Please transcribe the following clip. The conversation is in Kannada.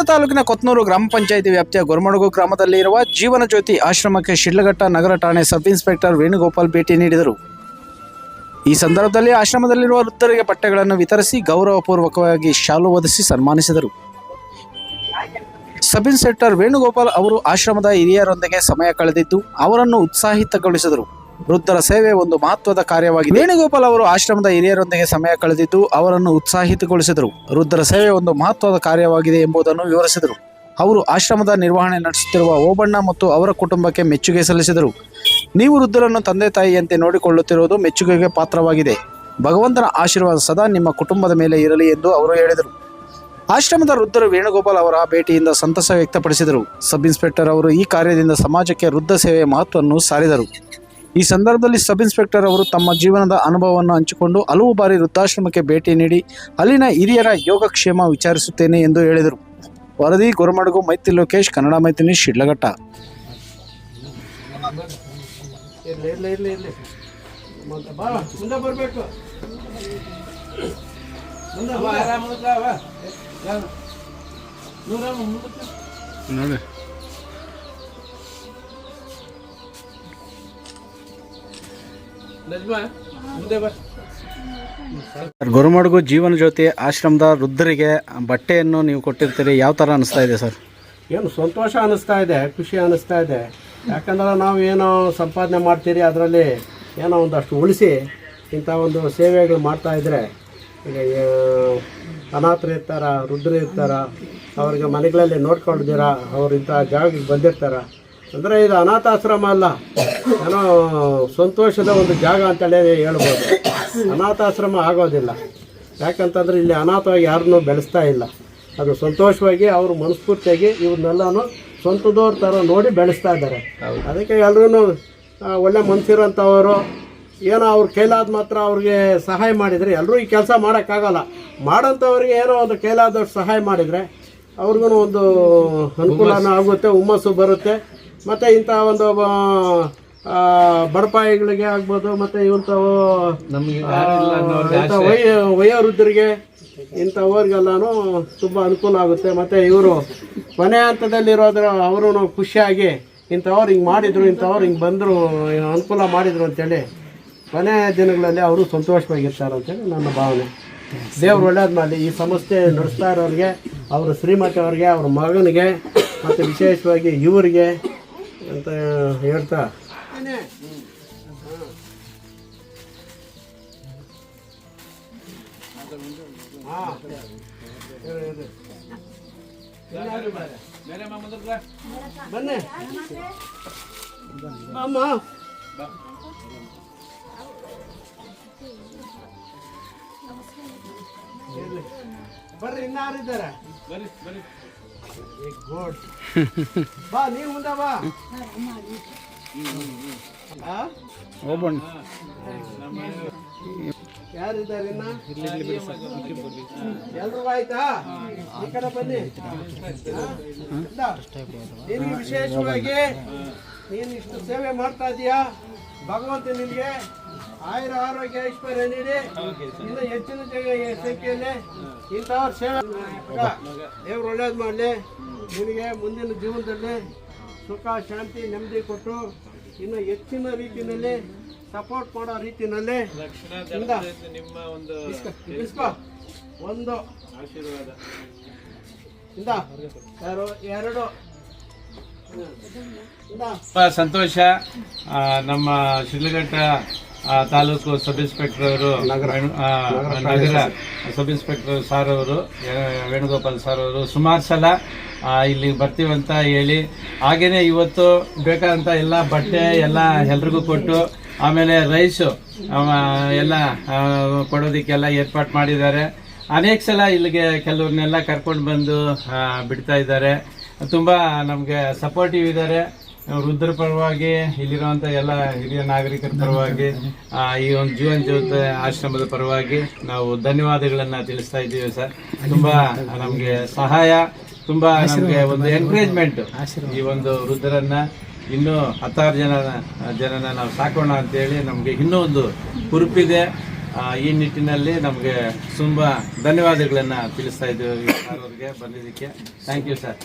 ತಾಲೂಕಿನ ಕೊತ್ನೂರು ಗ್ರಾಮ ಪಂಚಾಯಿತಿ ವ್ಯಾಪ್ತಿಯ ಗೊರಮಡಗು ಗ್ರಾಮದಲ್ಲಿ ಇರುವ ಜೀವನ ಜ್ಯೋತಿ ಆಶ್ರಮಕ್ಕೆ ಶಿಡ್ಲಘಟ್ಟ ನಗರ ಠಾಣೆ ಸಬ್ ಇನ್ಸ್ಪೆಕ್ಟರ್ ವೇಣುಗೋಪಾಲ್ ಭೇಟಿ ನೀಡಿದರು. ಈ ಸಂದರ್ಭದಲ್ಲಿ ಆಶ್ರಮದಲ್ಲಿರುವ ವೃದ್ಧರಿಗೆ ಬಟ್ಟೆಗಳನ್ನು ವಿತರಿಸಿ ಗೌರವಪೂರ್ವಕವಾಗಿ ಶಾಲು ಹೊದಿಸಿ ಸನ್ಮಾನಿಸಿದರು. ಸಬ್ ಇನ್ಸ್ಪೆಕ್ಟರ್ ವೇಣುಗೋಪಾಲ್ ಅವರು ಆಶ್ರಮದ ಹಿರಿಯರೊಂದಿಗೆ ಸಮಯ ಕಳೆದಿದ್ದು ಅವರನ್ನು ಉತ್ಸಾಹಿತಗೊಳಿಸಿದರು. ವೃದ್ಧರ ಸೇವೆ ಒಂದು ಮಹತ್ವದ ಕಾರ್ಯವಾಗಿದೆ. ವೇಣುಗೋಪಾಲ್ ಅವರು ಆಶ್ರಮದ ಹಿರಿಯರೊಂದಿಗೆ ಸಮಯ ಕಳೆದಿದ್ದು ಅವರನ್ನು ಉತ್ಸಾಹಿತಗೊಳಿಸಿದರು. ವೃದ್ಧರ ಸೇವೆ ಒಂದು ಮಹತ್ವದ ಕಾರ್ಯವಾಗಿದೆ ಎಂಬುದನ್ನು ವಿವರಿಸಿದರು. ಅವರು ಆಶ್ರಮದ ನಿರ್ವಹಣೆ ನಡೆಸುತ್ತಿರುವ ಓಬಣ್ಣ ಮತ್ತು ಅವರ ಕುಟುಂಬಕ್ಕೆ ಮೆಚ್ಚುಗೆ ಸಲ್ಲಿಸಿದರು. ನೀವು ವೃದ್ಧರನ್ನು ತಂದೆ ತಾಯಿಯಂತೆ ನೋಡಿಕೊಳ್ಳುತ್ತಿರುವುದು ಮೆಚ್ಚುಗೆಗೆ ಪಾತ್ರವಾಗಿದೆ. ಭಗವಂತನ ಆಶೀರ್ವಾದ ಸದಾ ನಿಮ್ಮ ಕುಟುಂಬದ ಮೇಲೆ ಇರಲಿ ಎಂದು ಅವರು ಹೇಳಿದರು. ಆಶ್ರಮದ ವೃದ್ಧರು ವೇಣುಗೋಪಾಲ್ ಅವರ ಭೇಟಿಯಿಂದ ಸಂತಸ ವ್ಯಕ್ತಪಡಿಸಿದರು. ಸಬ್ ಇನ್ಸ್ಪೆಕ್ಟರ್ ಅವರು ಈ ಕಾರ್ಯದಿಂದ ಸಮಾಜಕ್ಕೆ ವೃದ್ಧ ಸೇವೆಯ ಮಹತ್ವವನ್ನು ಸಾರಿದರು. ಈ ಸಂದರ್ಭದಲ್ಲಿ ಸಬ್ ಇನ್ಸ್ಪೆಕ್ಟರ್ ಅವರು ತಮ್ಮ ಜೀವನದ ಅನುಭವವನ್ನು ಹಂಚಿಕೊಂಡು ಹಲವು ಬಾರಿ ವೃದ್ಧಾಶ್ರಮಕ್ಕೆ ಭೇಟಿ ನೀಡಿ ಅಲ್ಲಿನ ಹಿರಿಯರ ಯೋಗಕ್ಷೇಮ ವಿಚಾರಿಸುತ್ತೇನೆ ಎಂದು ಹೇಳಿದರು. ವರದಿ ಗೊರಮಡಗು ಮೈತ್ರಿ ಲೋಕೇಶ್, ಕನ್ನಡ ಮೈತ್ರಿ, ಶಿಡ್ಲಘಟ್ಟ. ಗೊರಮಡಗು ಜೀವನ ಜ್ಯೋತಿ ಆಶ್ರಮದ ವೃದ್ಧರಿಗೆ ಬಟ್ಟೆಯನ್ನು ನೀವು ಕೊಟ್ಟಿರ್ತೀರಿ, ಯಾವ ಥರ ಅನಿಸ್ತಾ ಇದೆ ಸರ್? ಏನು ಸಂತೋಷ ಅನ್ನಿಸ್ತಾ ಇದೆ, ಖುಷಿ ಅನ್ನಿಸ್ತಾ ಇದೆ. ಯಾಕಂದ್ರೆ ನಾವು ಏನೋ ಸಂಪಾದನೆ ಮಾಡ್ತೀರಿ ಅದರಲ್ಲಿ ಏನೋ ಒಂದಷ್ಟು ಉಳಿಸಿ ಇಂಥ ಒಂದು ಸೇವೆಗಳು ಮಾಡ್ತಾಯಿದ್ರೆ ಈಗ ಅನಾಥರು ಇರ್ತಾರ, ವೃದ್ಧರು ಇರ್ತಾರ, ಅವ್ರಿಗೆ ಮನೆಗಳಲ್ಲಿ ನೋಡ್ಕೊಂಡಿದ್ದೀರ, ಅವ್ರು ಇಂಥ ಜಾಗಕ್ಕೆ ಬಂದಿರ್ತಾರೆ. ಅಂದರೆ ಇದು ಅನಾಥಾಶ್ರಮ ಅಲ್ಲ, ಏನೋ ಸಂತೋಷದ ಒಂದು ಜಾಗ ಅಂತೇಳಿ ಹೇಳ್ಬೋದು. ಅನಾಥಾಶ್ರಮ ಆಗೋದಿಲ್ಲ. ಯಾಕಂತಂದರೆ ಇಲ್ಲಿ ಅನಾಥವಾಗಿ ಯಾರನ್ನೂ ಬೆಳೆಸ್ತಾ ಇಲ್ಲ. ಅದು ಸಂತೋಷವಾಗಿ ಅವರು ಮನಸ್ಫೂರ್ತಿಯಾಗಿ ಇವ್ರನ್ನೆಲ್ಲನೂ ಸ್ವಂತದವ್ರ ಥರ ನೋಡಿ ಬೆಳೆಸ್ತಾ ಇದ್ದಾರೆ. ಅದಕ್ಕೆ ಎಲ್ಲರೂ ಒಳ್ಳೆ ಮನಸ್ಸಿರೋಂಥವರು ಏನೋ ಅವ್ರ ಕೈಲಾದ ಮಾತ್ರ ಅವ್ರಿಗೆ ಸಹಾಯ ಮಾಡಿದರೆ, ಎಲ್ಲರೂ ಈ ಕೆಲಸ ಮಾಡೋಕ್ಕಾಗಲ್ಲ, ಮಾಡೋಂಥವ್ರಿಗೆ ಏನೋ ಒಂದು ಕೈಲಾದಷ್ಟು ಸಹಾಯ ಮಾಡಿದರೆ ಅವ್ರಿಗೂ ಒಂದು ಅನುಕೂಲನೂ ಆಗುತ್ತೆ, ಹುಮ್ಮಸ್ಸು ಬರುತ್ತೆ. ಮತ್ತು ಇಂಥ ಒಂದು ಬಡಪಾಯಿಗಳಿಗೆ ಆಗ್ಬೋದು, ಮತ್ತು ವಯೋವೃದ್ಧರಿಗೆ ಇಂಥವ್ರಿಗೆಲ್ಲನೂ ತುಂಬ ಅನುಕೂಲ ಆಗುತ್ತೆ. ಮತ್ತು ಇವರು ಕೊನೆ ಹಂತದಲ್ಲಿರೋದ್ರ ಅವರು ಖುಷಿಯಾಗಿ ಇಂಥವ್ರು ಹಿಂಗೆ ಮಾಡಿದರು, ಇಂಥವ್ರು ಹಿಂಗೆ ಬಂದರು, ಅನುಕೂಲ ಮಾಡಿದರು ಅಂತೇಳಿ ಕೊನೆ ದಿನಗಳಲ್ಲಿ ಅವರು ಸಂತೋಷವಾಗಿರ್ತಾರೆ ಅಂತೇಳಿ ನನ್ನ ಭಾವನೆ. ದೇವ್ರು ಒಳ್ಳೇದು ಮಾಡಲಿ. ಈ ಸಂಸ್ಥೆ ನಡೆಸ್ತಾ ಇರೋರಿಗೆ, ಅವರು ಶ್ರೀಮತಿ ಅವ್ರಿಗೆ, ಅವ್ರ ಮಗನಿಗೆ ಮತ್ತು ವಿಶೇಷವಾಗಿ ಇವರಿಗೆ ಅಂತ ಹೇಳ್ತಾ ಬನ್ನಿ ಅಮ್ಮ. ಬರ್ರಿ, ಇನ್ನಾರಿದ್ದಾರೆ? ಬರ್ರಿ ಬರ್ರಿ. ಗುಡ್. ಬಾ, ನೀನು ಮುಂದೆ ಬಾ. ಯಾರಿದ್ದಾರೆ ಇನ್ನ? ಎಲ್ರೂ ಆಯ್ತಾ? ಈ ಕಡೆ ಬನ್ನಿ. ನಿನಗೆ ವಿಶೇಷವಾಗಿ ನೀನು ಇಷ್ಟು ಸೇವೆ ಮಾಡ್ತಾ ಇದೀಯಾ, ಭಗವಂತ ನಿನಗೆ ಆಯುರ ಆರೋಗ್ಯ ಐಶ್ವರ್ಯ ನೀಡಿ ಇನ್ನು ಹೆಚ್ಚಿನ ಸಂಖ್ಯೆಯಲ್ಲಿ ಇಂಥವ್ರ ಸೇವೆ ದೇವ್ರು ಒಳ್ಳೇದು ಮಾಡಲಿ. ನಿನಗೆ ಮುಂದಿನ ಜೀವನದಲ್ಲಿ ಸುಖ, ಶಾಂತಿ, ನೆಮ್ಮದಿ ಕೊಟ್ಟು ಇನ್ನು ಹೆಚ್ಚಿನ ರೀತಿಯಲ್ಲಿ ಸಪೋರ್ಟ್ ಮಾಡೋ ರೀತಿಯಲ್ಲಿ ನಿಮ್ಮ ಒಂದು ಆಶೀರ್ವಾದ ಇಂದ ಎರಡು ಸಂತೋಷ. ನಮ್ಮ ಶಿಡ್ಲಘಟ್ಟ ತಾಲೂಕು ಸಬ್ ಇನ್ಸ್ಪೆಕ್ಟರ್ ಅವರು, ನಗರ ಸಬ್ ಇನ್ಸ್ಪೆಕ್ಟರ್ ಸಾರ್ ಅವರು, ವೇಣುಗೋಪಾಲ್ ಸಾರ್ ಅವರು ಸುಮಾರು ಸಲ ಇಲ್ಲಿ ಬರ್ತೀವಂತ ಹೇಳಿ, ಹಾಗೇನೆ ಇವತ್ತು ಬೇಕಾದಂಥ ಎಲ್ಲ ಬಟ್ಟೆ ಎಲ್ಲ ಎಲ್ರಿಗೂ ಕೊಟ್ಟು, ಆಮೇಲೆ ರೈಸು ಎಲ್ಲ ಕೊಡೋದಕ್ಕೆಲ್ಲ ಏರ್ಪಾಟ್ ಮಾಡಿದ್ದಾರೆ. ಅನೇಕ ಸಲ ಇಲ್ಲಿಗೆ ಕೆಲವ್ರನ್ನೆಲ್ಲ ಕರ್ಕೊಂಡು ಬಂದು ಬಿಡ್ತಾ ಇದ್ದಾರೆ. ತುಂಬ ನಮಗೆ ಸಪೋರ್ಟಿವ್ ಇದ್ದಾರೆ. ವೃದ್ಧರ ಪರವಾಗಿ, ಇಲ್ಲಿರುವಂಥ ಎಲ್ಲ ಹಿರಿಯ ನಾಗರಿಕರ ಪರವಾಗಿ, ಈ ಒಂದು ಜೀವನ ಜ್ಯೋತಿ ಆಶ್ರಮದ ಪರವಾಗಿ ನಾವು ಧನ್ಯವಾದಗಳನ್ನು ತಿಳಿಸ್ತಾ ಇದ್ದೀವಿ ಸರ್. ತುಂಬ ನಮಗೆ ಸಹಾಯ, ತುಂಬ ನಮಗೆ ಒಂದು ಎನ್ಕರೇಜ್ಮೆಂಟ್. ಈ ಒಂದು ವೃದ್ಧರನ್ನ ಇನ್ನೂ 10 ಜನನ ನಾವು ಸಾಕೋಣ ಅಂತೇಳಿ ನಮಗೆ ಇನ್ನೂ ಒಂದು ಹುರುಪಿದೆ. ಈ ನಿಟ್ಟಿನಲ್ಲಿ ನಮಗೆ ತುಂಬ ಧನ್ಯವಾದಗಳನ್ನು ತಿಳಿಸ್ತಾ ಇದ್ದೀವಿ ಸರ್ ಅವ್ರಿಗೆ ಬಂದಿದ್ದಕ್ಕೆ. Thank you sir.